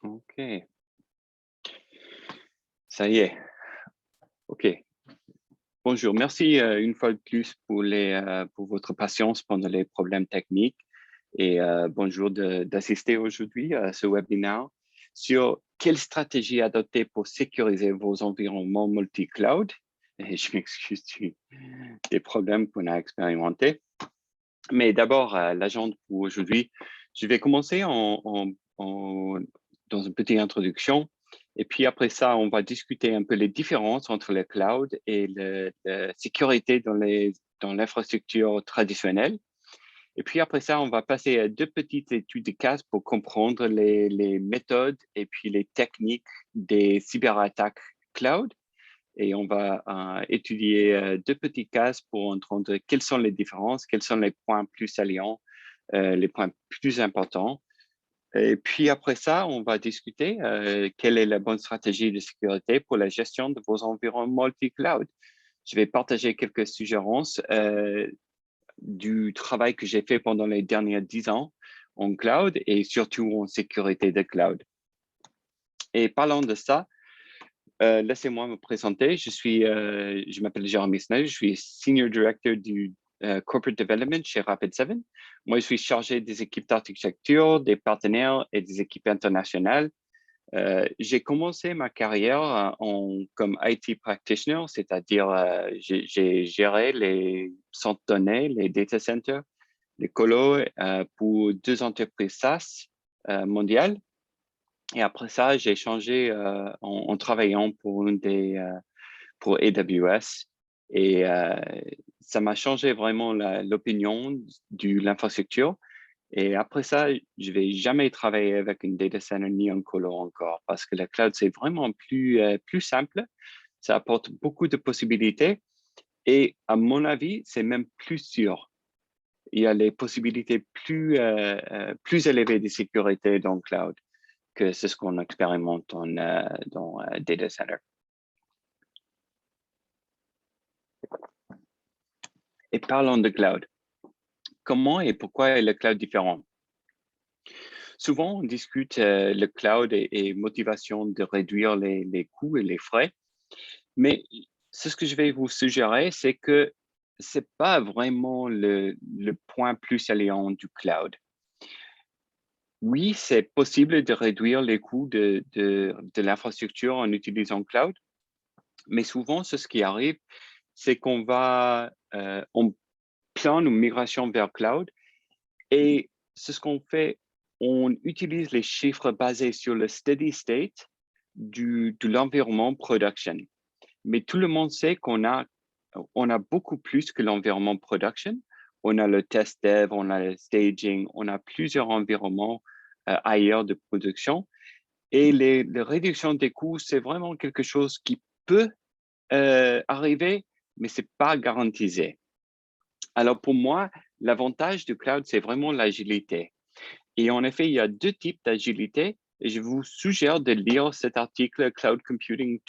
OK, ça y est. OK. Bonjour, merci, une fois de plus pour votre patience pendant les problèmes techniques et bonjour d'assister aujourd'hui à ce webinaire sur quelle stratégie adopter pour sécuriser vos environnements multi-cloud. Et je m'excuse des problèmes qu'on a expérimentés. Mais d'abord, l'agenda pour aujourd'hui, je vais commencer dans une petite introduction. Et puis après ça, on va discuter un peu les différences entre le cloud et la sécurité dans l'infrastructure traditionnelle. Et puis après ça, on va passer à deux petites études de cas pour comprendre les méthodes et puis les techniques des cyberattaques cloud. Et on va étudier deux petits cas pour entendre quelles sont les différences, quels sont les points plus salients, les points plus importants. Et puis après ça, on va discuter quelle est la bonne stratégie de sécurité pour la gestion de vos environnements multi-cloud. Je vais partager quelques suggérences du travail que j'ai fait pendant les derniers 10 ans en cloud et surtout en sécurité de cloud. Et parlant de ça, laissez-moi me présenter. Je m'appelle Jérémy Snell, je suis Senior Director du Corporate Development chez Rapid7. Moi, je suis chargé des équipes d'architecture, des partenaires et des équipes internationales. J'ai commencé ma carrière comme IT practitioner, c'est-à-dire j'ai géré les centres de données, les data centers, les colos pour deux entreprises SaaS mondiales. Et après ça, j'ai changé en travaillant pour AWS. Et ça m'a changé vraiment l'opinion de l'infrastructure. Et après ça, je vais jamais travailler avec une data center ni un colo encore parce que le cloud, c'est vraiment plus simple. Ça apporte beaucoup de possibilités. Et à mon avis, c'est même plus sûr. Il y a les possibilités plus élevées de sécurité dans le cloud que c'est ce qu'on expérimente dans data center. Et parlons de cloud. Comment et pourquoi est le cloud différent? Souvent, on discute le cloud et motivation de réduire les coûts et les frais, mais ce que je vais vous suggérer, c'est que c'est pas vraiment le point plus saliant du cloud. Oui, c'est possible de réduire les coûts de l'infrastructure en utilisant cloud, mais souvent, ce qui arrive, c'est qu'on on plane une migration vers cloud et c'est ce qu'on fait, on utilise les chiffres basés sur le steady state de l'environnement production. Mais tout le monde sait on a beaucoup plus que l'environnement production. On a le test dev, on a le staging, on a plusieurs environnements ailleurs de production. Et les réductions des coûts, c'est vraiment quelque chose qui peut arriver, mais c'est pas garantisé. Alors pour moi, l'avantage du cloud, c'est vraiment l'agilité. Et en effet, il y a deux types d'agilité. Et je vous suggère de lire cet article Cloud Computing,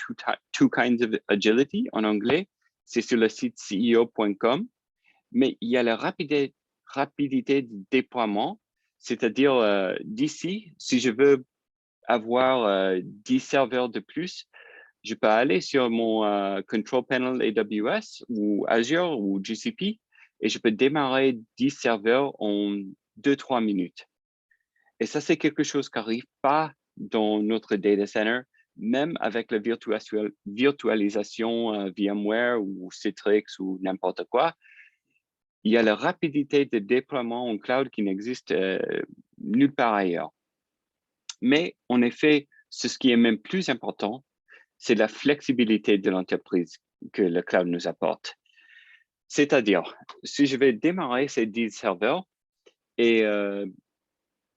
Two Kinds of Agility en anglais. C'est sur le site ceo.com. Mais il y a la rapidité de déploiement, c'est-à-dire d'ici, si je veux avoir 10 serveurs de plus, je peux aller sur mon Control Panel AWS ou Azure ou GCP et je peux démarrer 10 serveurs en 2-3 minutes. Et ça, c'est quelque chose qui n'arrive pas dans notre data center, même avec la virtualisation VMware ou Citrix ou n'importe quoi. Il y a la rapidité de déploiement en cloud qui n'existe nulle part ailleurs. Mais en effet, ce qui est même plus important, c'est la flexibilité de l'entreprise que le cloud nous apporte. C'est-à-dire, si je vais démarrer ces 10 serveurs et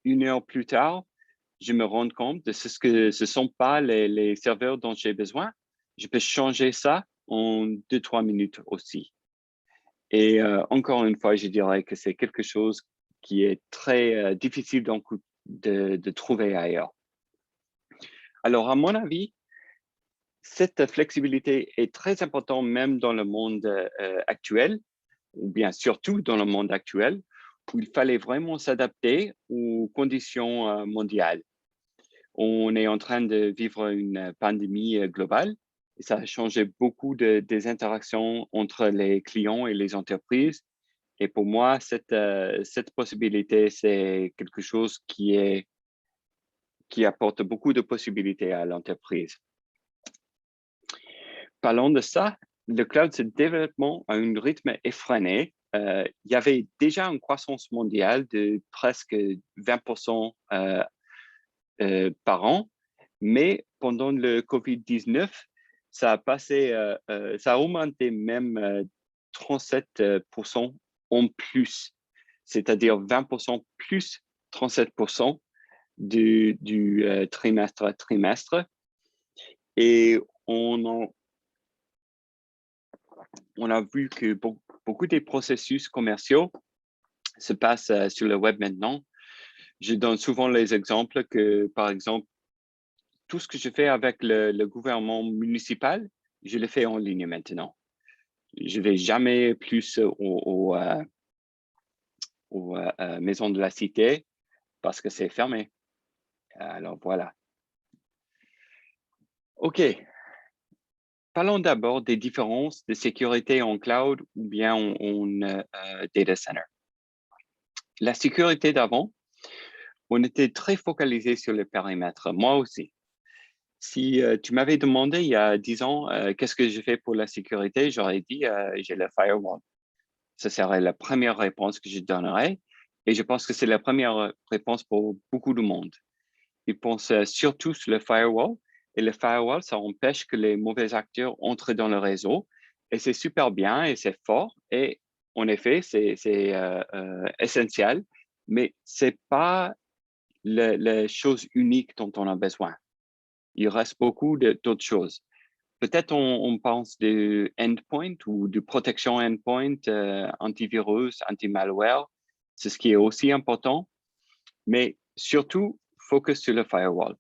une heure plus tard, je me rends compte que ce sont pas les serveurs dont j'ai besoin, je peux changer ça en 2-3 minutes aussi. Et encore une fois, je dirais que c'est quelque chose qui est très difficile de trouver ailleurs. Alors, à mon avis, cette flexibilité est très importante même dans le monde actuel, ou bien surtout dans le monde actuel, où il fallait vraiment s'adapter aux conditions mondiales. On est en train de vivre une pandémie globale et ça a changé beaucoup des interactions entre les clients et les entreprises. Et pour moi, cette possibilité, c'est quelque chose qui apporte beaucoup de possibilités à l'entreprise. Parlons de ça, le cloud se développe à un rythme effréné. Il y avait déjà une croissance mondiale de presque 20% par an, mais pendant le Covid-19, ça a passé, ça a augmenté même 37% en plus, c'est-à-dire 20% plus 37% du trimestre à trimestre. Et on a vu que beaucoup des processus commerciaux se passent sur le web maintenant. Je donne souvent les exemples que, par exemple, tout ce que je fais avec le gouvernement municipal, je le fais en ligne maintenant. Je ne vais jamais plus aux maisons de la cité parce que c'est fermé. Alors voilà. OK. Parlons d'abord des différences de sécurité en cloud ou bien en data center. La sécurité d'avant, on était très focalisé sur le périmètre, moi aussi. Si tu m'avais demandé il y a 10 ans qu'est-ce que je fais pour la sécurité, j'aurais dit j'ai le firewall. Ce serait la première réponse que je donnerais et je pense que c'est la première réponse pour beaucoup de monde. Ils pensent surtout sur le firewall et le firewall, ça empêche que les mauvais acteurs entrent dans le réseau et c'est super bien et c'est fort et en effet, c'est essentiel, mais c'est pas la chose unique dont on a besoin. Il reste beaucoup d'autres choses. Peut-être on pense de endpoint ou de protection endpoint, antivirus, anti-malware. C'est ce qui est aussi important, mais surtout, focus sur le firewall.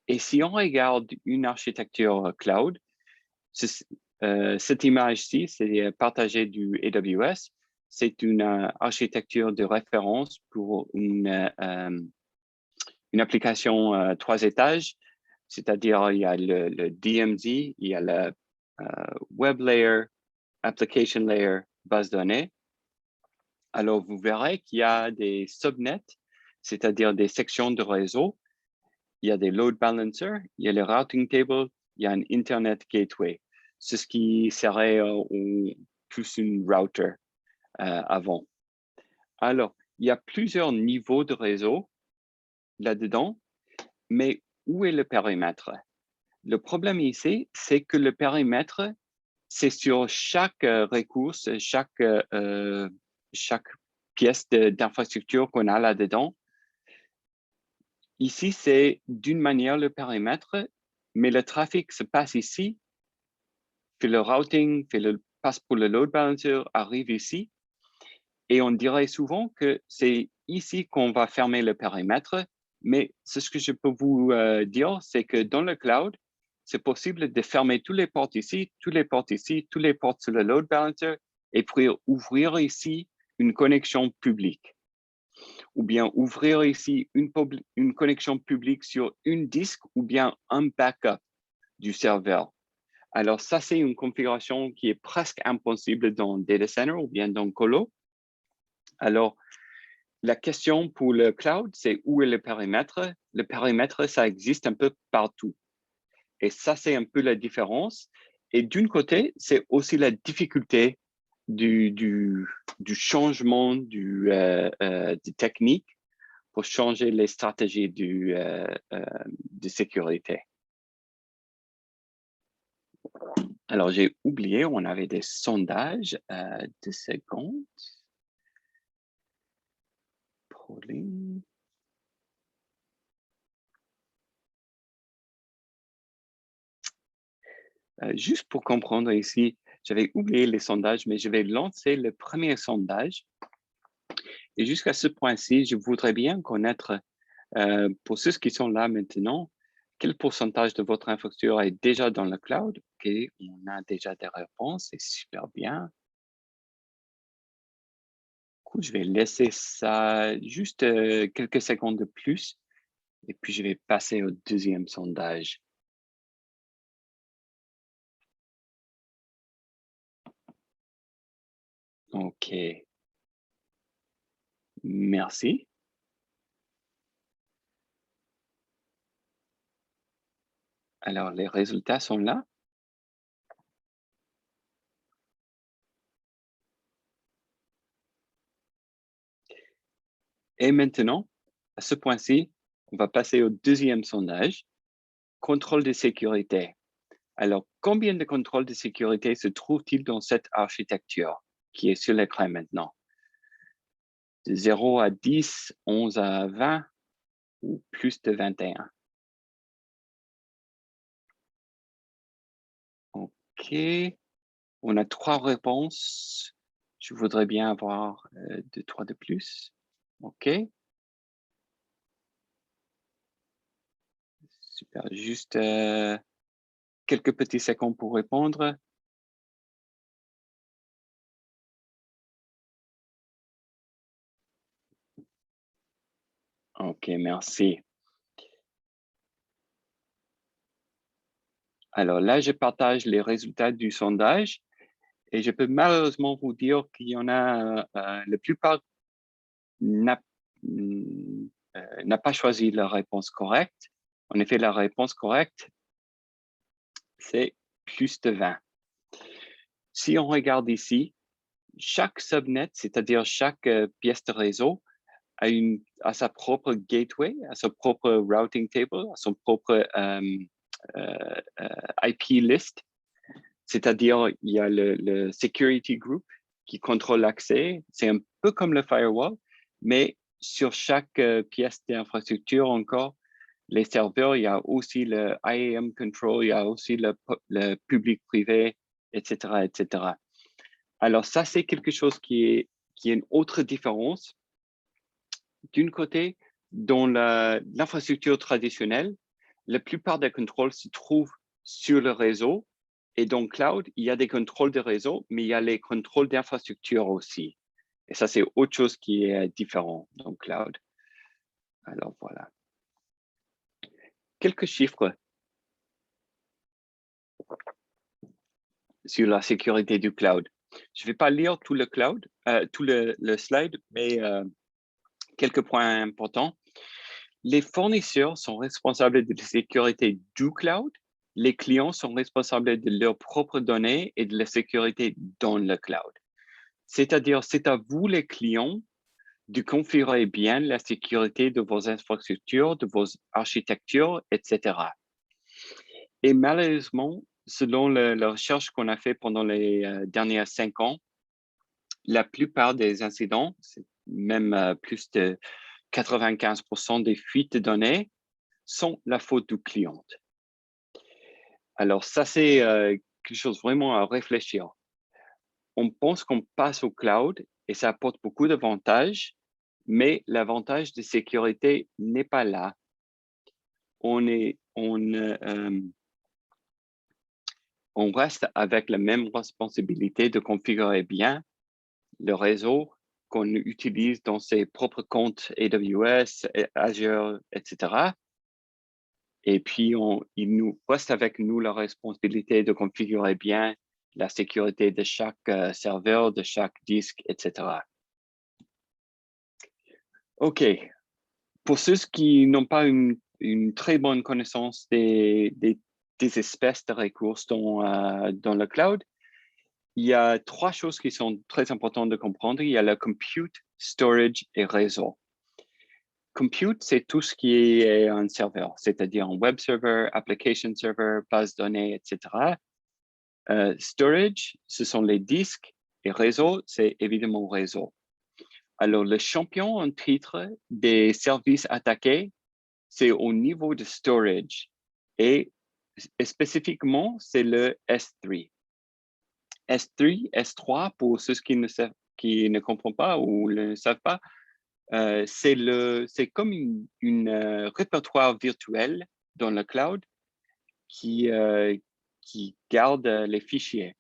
Et si on regarde une architecture cloud, cette image-ci, c'est partagé du AWS. C'est une architecture de référence pour une application 3 étages, c'est-à-dire il y a le DMZ, il y a le web layer, application layer, base de données. Alors, vous verrez qu'il y a des subnets, c'est-à-dire des sections de réseau. Il y a des load balancers, il y a le routing table, il y a un Internet gateway. C'est ce qui serait plus une router avant. Alors, il y a plusieurs niveaux de réseau là-dedans, mais où est le périmètre? Le problème ici, c'est que le périmètre, c'est sur chaque ressource, chaque pièce d'infrastructure qu'on a là-dedans. Ici, c'est d'une manière le périmètre, mais le trafic se passe ici, fait le routing, passe pour le load balancer, arrive ici. Et on dirait souvent que c'est ici qu'on va fermer le périmètre, mais ce que je peux vous dire, c'est que dans le cloud, c'est possible de fermer tous les portes ici, tous les portes ici, tous les portes sur le load balancer, et puis ouvrir ici une connexion publique. Ou bien ouvrir ici une connexion publique sur une disque ou bien un backup du serveur. Alors ça, c'est une configuration qui est presque impossible dans Data Center ou bien dans Colo. Alors, la question pour le cloud, c'est où est le périmètre? Le périmètre, ça existe un peu partout. Et ça, c'est un peu la différence. Et d'une côté, c'est aussi la difficulté du changement de technique pour changer les stratégies de sécurité. Alors, j'ai oublié, on avait des sondages. 2 secondes. Pauline. Juste pour comprendre ici, j'avais oublié les sondages, mais je vais lancer le premier sondage. Et jusqu'à ce point-ci, je voudrais bien connaître, pour ceux qui sont là maintenant, quel pourcentage de votre infrastructure est déjà dans le cloud? OK, on a déjà des réponses, c'est super bien. Du coup, je vais laisser ça juste quelques secondes de plus Et puis, je vais passer au deuxième sondage. OK. Merci. Alors, les résultats sont là. Et maintenant, à ce point-ci, on va passer au deuxième sondage, contrôle de sécurité. Alors, combien de contrôles de sécurité se trouve-t-il dans cette architecture qui est sur l'écran maintenant? De 0 à 10, 11 à 20 ou plus de 21? OK. On a 3 réponses. Je voudrais bien avoir 2, 3 de plus. OK. Super. Juste quelques petits secondes pour répondre. OK, merci. Alors là, je partage les résultats du sondage et je peux malheureusement vous dire qu'il y en a, la plupart n'a mmh, n'a pas choisi la réponse correcte. En effet, la réponse correcte, c'est plus de 20. Si on regarde ici, chaque subnet, c'est-à-dire chaque pièce de réseau, a sa propre gateway, a son propre routing table, a son propre IP list. C'est-à-dire, il y a le security group qui contrôle l'accès. C'est un peu comme le firewall, mais sur chaque pièce d'infrastructure encore, les serveurs, il y a aussi le IAM control, il y a aussi le public-privé, etc., etc. Alors ça, c'est quelque chose qui est une autre différence. D'une côté, dans l'infrastructure traditionnelle, la plupart des contrôles se trouvent sur le réseau. Et dans cloud, il y a des contrôles de réseau, mais il y a les contrôles d'infrastructure aussi. Et ça, c'est autre chose qui est différent dans cloud. Alors voilà. Quelques chiffres sur la sécurité du cloud. Je ne vais pas lire tout le cloud, tout le slide, mais quelques points importants. Les fournisseurs sont responsables de la sécurité du cloud. Les clients sont responsables de leurs propres données et de la sécurité dans le cloud. C'est-à-dire, c'est à vous, les clients, de configurer bien la sécurité de vos infrastructures, de vos architectures, etc. Et malheureusement, selon la recherche qu'on a fait pendant les dernières 5 ans, la plupart des incidents, c'est même plus de 95% des fuites de données, sont la faute du client. Alors ça, c'est quelque chose vraiment à réfléchir. On pense qu'on passe au cloud et ça apporte beaucoup d'avantages, mais l'avantage de sécurité n'est pas là. On reste avec la même responsabilité de configurer bien le réseau qu'on utilise dans ses propres comptes AWS, Azure, etc. Et puis, il nous reste avec nous la responsabilité de configurer bien la sécurité de chaque serveur, de chaque disque, etc. OK. Pour ceux qui n'ont pas une très bonne connaissance des espèces de ressources dans le cloud, il y a 3 choses qui sont très importantes de comprendre. Il y a le compute, storage et réseau. Compute, c'est tout ce qui est un serveur, c'est-à-dire un web server, application server, base de données, etc. Storage, ce sont les disques et réseau, c'est évidemment réseau. Alors, le champion en titre des services attaqués, c'est au niveau de storage et spécifiquement, c'est le S3. S3, S3, pour ceux qui ne comprennent pas ou ne savent pas, c'est comme une répertoire virtuel dans le cloud qui, qui garde les fichiers.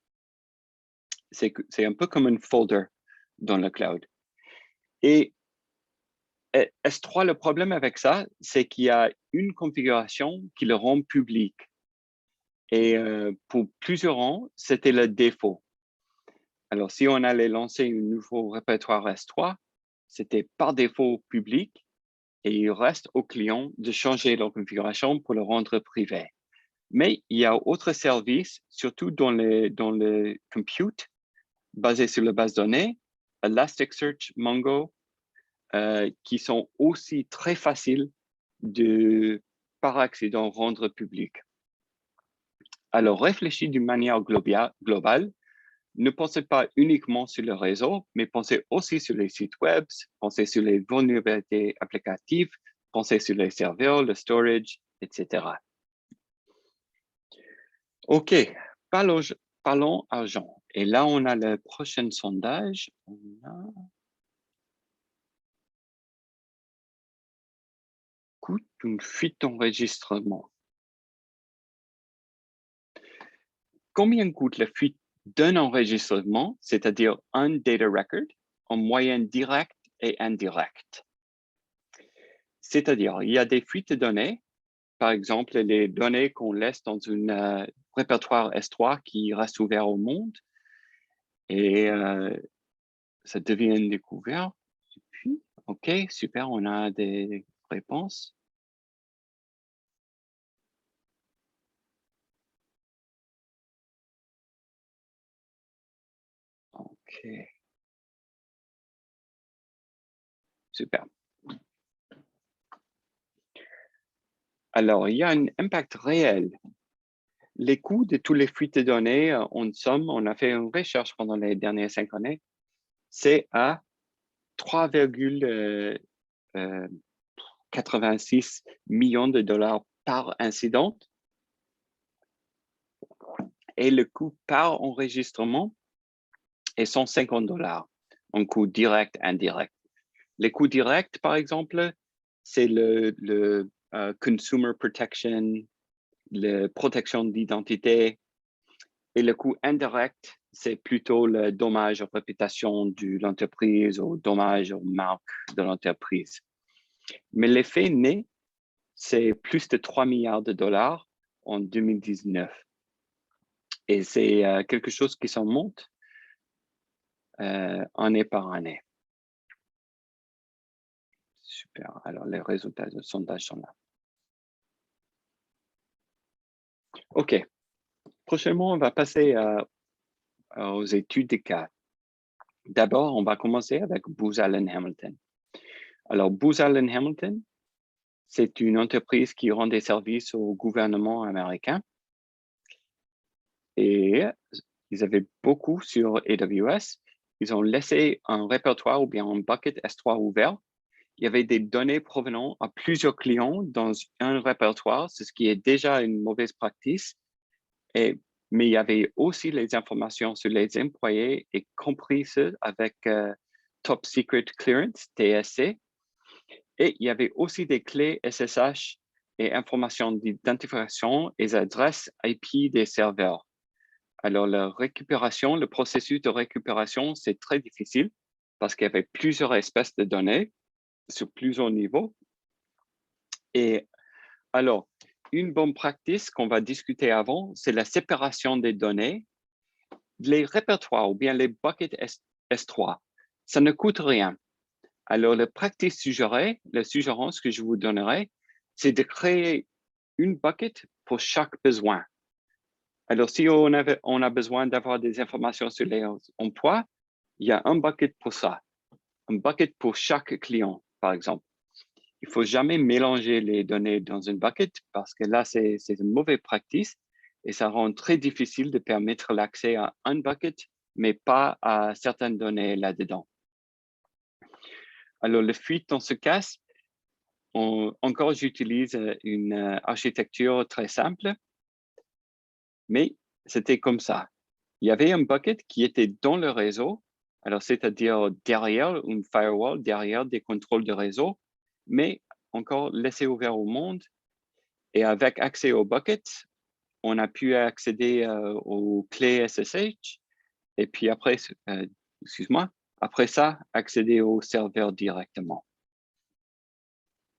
C'est un peu comme un folder dans le cloud. Et S3, le problème avec ça, c'est qu'il y a une configuration qui le rend public. Et pour plusieurs ans, c'était le défaut. Alors, si on allait lancer un nouveau répertoire S3, c'était par défaut public et il reste au client de changer leur configuration pour le rendre privé. Mais il y a d'autres services, surtout dans le compute, basés sur la base de données, Elasticsearch, Mongo, qui sont aussi très faciles de, par accident, rendre public. Alors, réfléchis d'une manière globale. Ne pensez pas uniquement sur le réseau, mais pensez aussi sur les sites web, pensez sur les vulnérabilités applicatives, pensez sur les serveurs, le storage, etc. OK, parlons argent. Et là, on a le prochain sondage. On a coût d'une fuite d'enregistrement. Combien coûte la fuite d'un enregistrement, c'est-à-dire un data record, en moyenne directe et indirecte? C'est-à-dire, il y a des fuites de données, par exemple, les données qu'on laisse dans un répertoire S3 qui reste ouvert au monde et ça devient découvert. Et puis, OK, super, on a des réponses. OK, super. Alors, il y a un impact réel. Les coûts de toutes les fuites de données, en somme, on a fait une recherche pendant les dernières 5 années, c'est à 3,86 millions de dollars par incident. Et le coût par enregistrement est 150 $, en coût direct, indirect. Les coûts directs, par exemple, c'est le consumer protection, la protection d'identité. Et le coût indirect, c'est plutôt le dommage aux réputations de l'entreprise ou dommage aux marques de l'entreprise. Mais l'effet net, c'est plus de 3 milliards de dollars en 2019. Et c'est quelque chose qui s'en monte année par année. Super. Alors, les résultats de sondage sont là. OK. Prochainement, on va passer aux études de cas. D'abord, on va commencer avec Booz Allen Hamilton. Alors, Booz Allen Hamilton, c'est une entreprise qui rend des services au gouvernement américain. Et ils avaient beaucoup sur AWS. Ils ont laissé un répertoire ou bien un bucket S3 ouvert. Il y avait des données provenant à plusieurs clients dans un répertoire, c'est ce qui est déjà une mauvaise pratique. Mais il y avait aussi les informations sur les employés, y compris ceux avec Top Secret Clearance, TSC. Et il y avait aussi des clés SSH et informations d'identification et adresses IP des serveurs. Alors, la récupération, le processus de récupération, c'est très difficile parce qu'il y avait plusieurs espèces de données sur plusieurs niveaux. Et alors, une bonne pratique qu'on va discuter avant, c'est la séparation des données. Les répertoires ou bien les buckets S3, ça ne coûte rien. Alors, la pratique suggérée, la suggérance que je vous donnerai, c'est de créer une bucket pour chaque besoin. Alors, si on a besoin d'avoir des informations sur les emplois, il y a un bucket pour ça, un bucket pour chaque client, par exemple. Il ne faut jamais mélanger les données dans une bucket parce que là, c'est une mauvaise pratique et ça rend très difficile de permettre l'accès à un bucket, mais pas à certaines données là-dedans. Alors, le fuite dans ce cas, encore j'utilise une architecture très simple, mais c'était comme ça. Il y avait un bucket qui était dans le réseau, alors c'est-à-dire derrière une firewall, derrière des contrôles de réseau, mais encore laissé ouvert au monde. Et avec accès au bucket, on a pu accéder aux clés SSH et puis après, excuse-moi, après ça, accéder au serveur directement.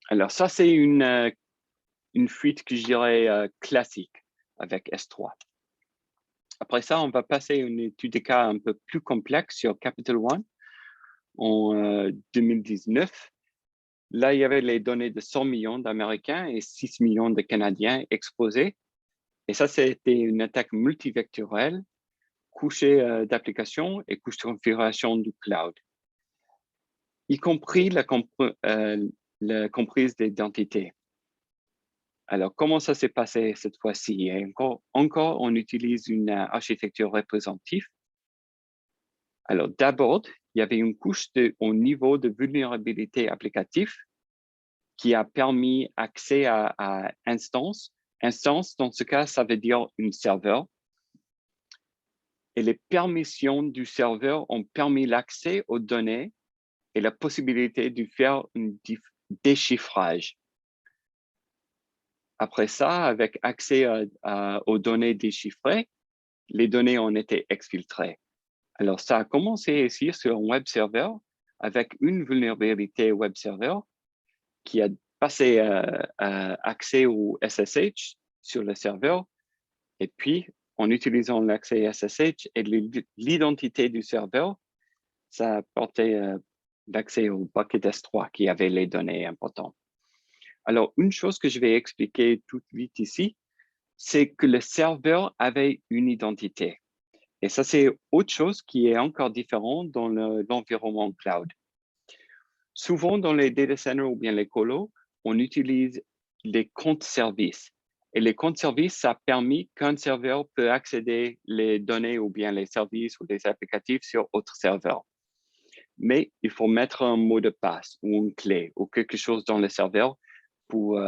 Alors, ça, c'est une fuite que je dirais classique avec S3. Après ça, on va passer à une étude de cas un peu plus complexe sur Capital One en 2019. Là, il y avait les données de 100 millions d'Américains et 6 millions de Canadiens exposés. Et ça, c'était une attaque multivectorielle, couche d'application et couche de configuration du cloud, y compris la comprise d'identité. Alors, comment ça s'est passé cette fois-ci? Encore, on utilise une architecture représentative. Alors, d'abord, il y avait une couche au niveau de vulnérabilité applicative qui a permis accès à instance. Instance, dans ce cas, ça veut dire un serveur. Et les permissions du serveur ont permis l'accès aux données et la possibilité de faire un déchiffrage. Après ça, avec accès aux données déchiffrées, les données ont été exfiltrées. Alors, ça a commencé ici sur un web server avec une vulnérabilité web server qui a passé accès au SSH sur le serveur. Et puis, en utilisant l'accès SSH et l'identité du serveur, ça a porté l'accès au bucket S3 qui avait les données importantes. Alors, une chose que je vais expliquer tout vite ici, c'est que le serveur avait une identité. Et ça, c'est autre chose qui est encore différent dans l'environnement cloud. Souvent, dans les data centers ou bien les colos, on utilise les comptes services. Et les comptes services, ça a permis qu'un serveur peut accéder les données ou bien les services ou les applicatifs sur autre serveur. Mais il faut mettre un mot de passe ou une clé ou quelque chose dans le serveur pour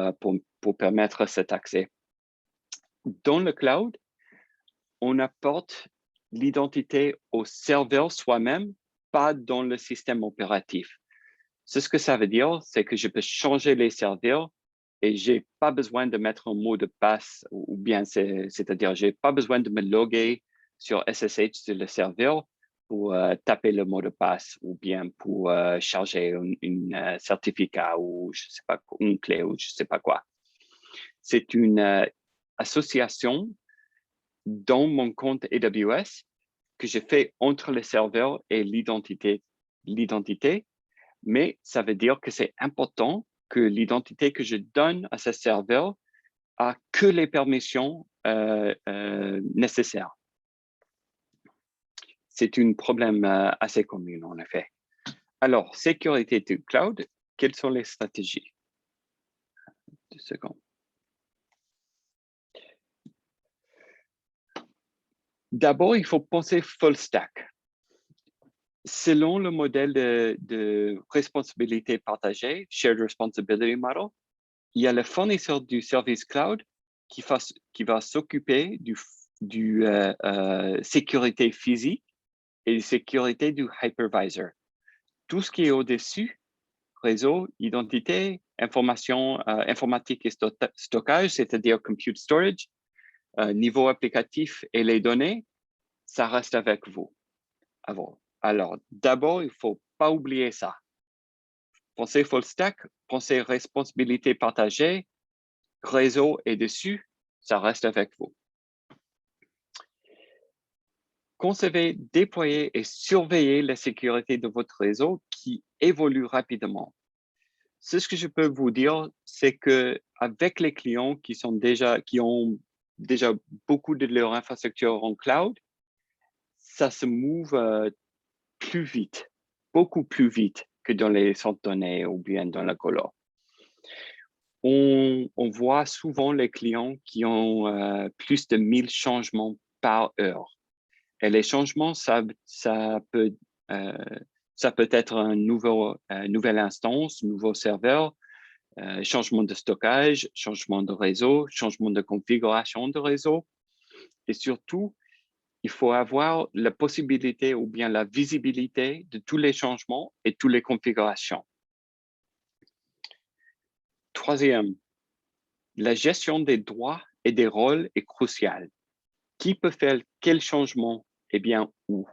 permettre cet accès. Dans le cloud, on apporte l'identité au serveur soi-même, pas dans le système opératif. Ce que ça veut dire, c'est que je peux changer les serveurs et j'ai pas besoin de mettre un mot de passe ou bien c'est-à-dire j'ai pas besoin de me loguer sur SSH sur le serveur pour taper le mot de passe ou bien pour charger un certificat ou je sais pas une clé ou je sais pas quoi. C'est une association dans mon compte AWS que je fais entre le serveur et l'identité, mais ça veut dire que c'est important que l'identité que je donne à ce serveur a que les permissions nécessaires. C'est un problème assez commun, en effet. Alors, sécurité du cloud, quelles sont les stratégies? 2 secondes. D'abord, il faut penser full stack. Selon le modèle de responsabilité partagée, Shared Responsibility Model, il y a le fournisseur du service cloud qui va s'occuper du sécurité physique et sécurité du hypervisor. Tout ce qui est au-dessus, réseau, identité, informatique et stockage, c'est-à-dire compute storage, niveau applicatif et les données, ça reste avec vous. Alors, d'abord, il ne faut pas oublier ça. Pensez full stack, pensez responsabilité partagée, réseau et dessus, ça reste avec vous. Concevez, déployez et surveillez la sécurité de votre réseau qui évolue rapidement. Ce que je peux vous dire, c'est que avec les clients qui ont déjà beaucoup de leur infrastructure en cloud, ça se move plus vite, beaucoup plus vite que dans les centres de données ou bien dans la colo. On voit souvent les clients qui ont plus de 1000 changements par heure. Et les changements, ça peut être un nouvelle instance, nouveau serveur, changement de stockage, changement de réseau, changement de configuration de réseau. Et surtout, il faut avoir la possibilité ou bien la visibilité de tous les changements et toutes les configurations. Troisième, la gestion des droits et des rôles est cruciale. Qui peut faire quel changement et bien où?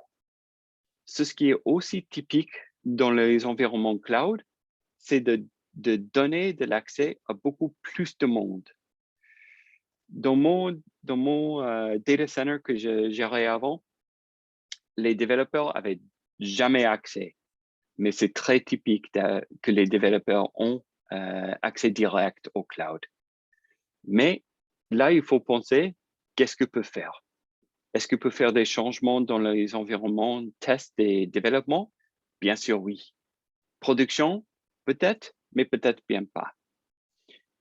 Ce qui est aussi typique dans les environnements cloud, c'est de de donner de l'accès à beaucoup plus de monde. Dans mon data center que je gérais avant, les développeurs avaient jamais accès, mais c'est très typique que les développeurs ont accès direct au cloud. Mais là, il faut penser, qu'est-ce que peut faire? Est-ce que peut faire des changements dans les environnements test et développement? Bien sûr, oui. Production, peut-être, mais peut-être bien pas.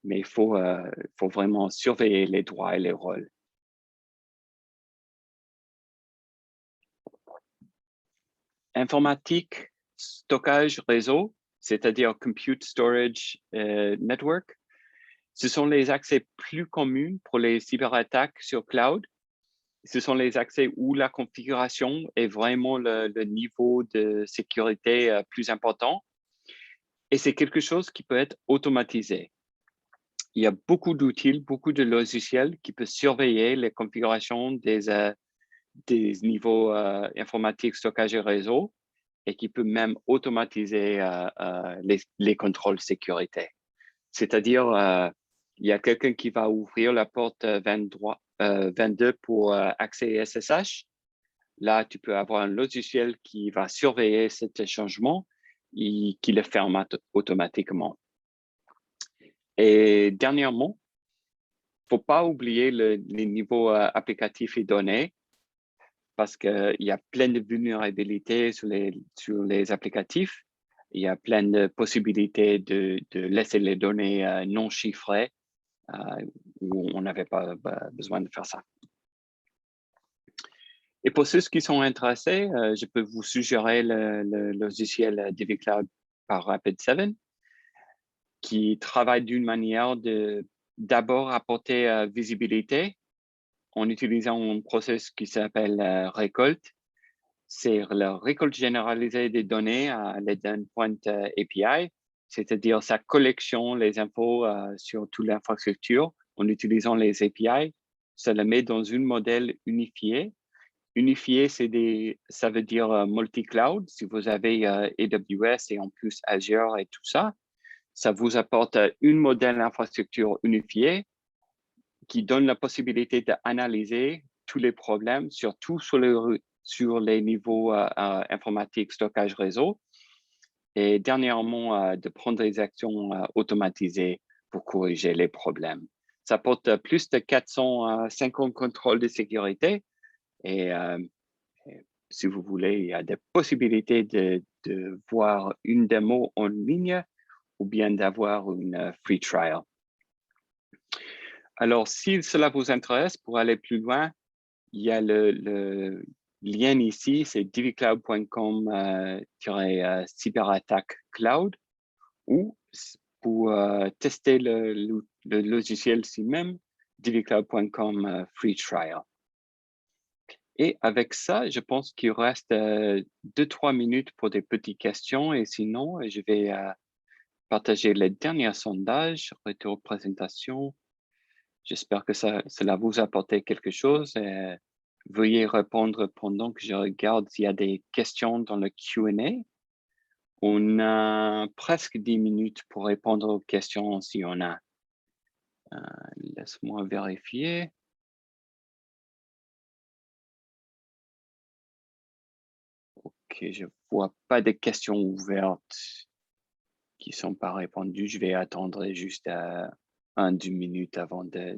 Mais il faut vraiment surveiller les droits et les rôles. Informatique, stockage, réseau, c'est-à-dire Compute Storage Network, ce sont les accès plus communs pour les cyberattaques sur cloud. Ce sont les accès où la configuration est vraiment le niveau de sécurité plus important. Et c'est quelque chose qui peut être automatisé. Il y a beaucoup d'outils, beaucoup de logiciels qui peuvent surveiller les configurations des niveaux informatiques, stockage et réseau, et qui peut même automatiser les contrôles sécurité. C'est-à-dire, il y a quelqu'un qui va ouvrir la porte 22 pour accès SSH. Là, tu peux avoir un logiciel qui va surveiller cet changement et qui le ferme automatiquement. Et dernièrement, faut pas oublier les niveaux applicatifs et données parce qu'il y a plein de vulnérabilités sur les applicatifs. Il y a plein de possibilités de laisser les données non chiffrées où on n'avait pas besoin de faire ça. Et pour ceux qui sont intéressés, je peux vous suggérer le logiciel DivvyCloud par Rapid7 qui travaille d'une manière de d'abord apporter visibilité en utilisant un processus qui s'appelle récolte. C'est la récolte généralisée des données à l'aide d'un point API, c'est-à-dire sa collection, les infos sur toute l'infrastructure en utilisant les API. Ça le met dans un modèle unifié. Unifié, ça veut dire multi-cloud. Si vous avez AWS et en plus Azure et tout ça, ça vous apporte un modèle d'infrastructure unifié qui donne la possibilité d'analyser tous les problèmes, surtout sur les niveaux informatiques, stockage, réseau, et dernièrement, de prendre des actions automatisées pour corriger les problèmes. Ça apporte plus de 450 contrôles de sécurité et si vous voulez, il y a des possibilités de voir une démo en ligne ou bien d'avoir une free trial. Alors, si cela vous intéresse, pour aller plus loin, il y a le lien ici, c'est divvycloud.com-cyberattaque cloud ou pour tester le logiciel ici même, divvycloud.com free trial. Et avec ça, je pense qu'il reste 2-3 minutes pour des petites questions et sinon, je vais partager les derniers sondages, retour présentation. J'espère que cela vous a apporté quelque chose. Veuillez répondre pendant que je regarde s'il y a des questions dans le Q&A. On a presque 10 minutes pour répondre aux questions si on a. Laisse-moi vérifier. Ok, je vois pas de questions ouvertes qui sont pas répondues. Je vais attendre juste 1-2 minutes avant de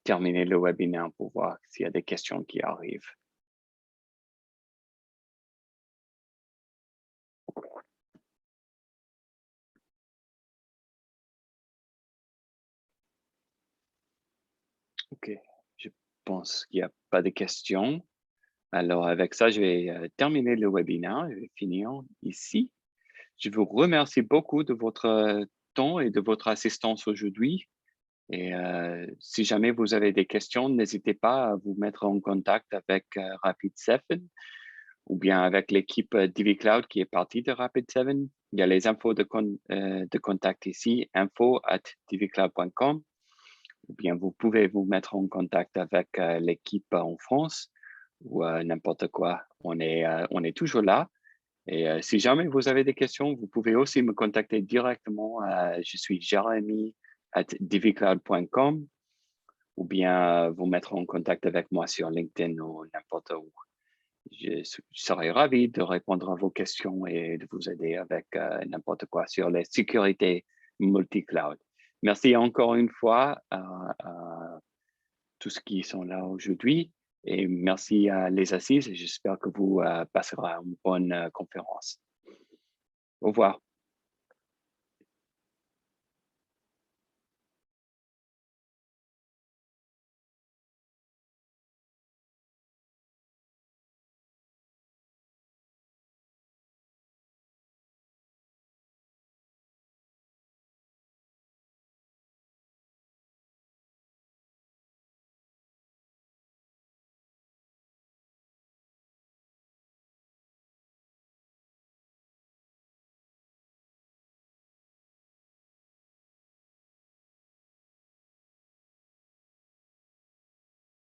terminer le webinaire pour voir s'il y a des questions qui arrivent. Ok, je pense qu'il n'y a pas de questions. Alors, avec ça, je vais terminer le webinaire. Je vais finir ici. Je vous remercie beaucoup de votre temps et de votre assistance aujourd'hui. Et si jamais vous avez des questions, n'hésitez pas à vous mettre en contact avec Rapid7 ou bien avec l'équipe DivvyCloud qui est partie de Rapid7. Il y a les infos de contact ici, info@divvycloud.com. Ou bien vous pouvez vous mettre en contact avec l'équipe en France ou n'importe quoi. On est toujours là Et si jamais vous avez des questions, vous pouvez aussi me contacter directement. Je suis jeremy@divicloud.com ou bien vous mettre en contact avec moi sur LinkedIn ou n'importe où. Je serai ravi de répondre à vos questions et de vous aider avec n'importe quoi sur la sécurité multi-cloud. Merci encore une fois à tous ceux qui sont là aujourd'hui et merci à les assises. J'espère que vous passerez une bonne conférence. Au revoir.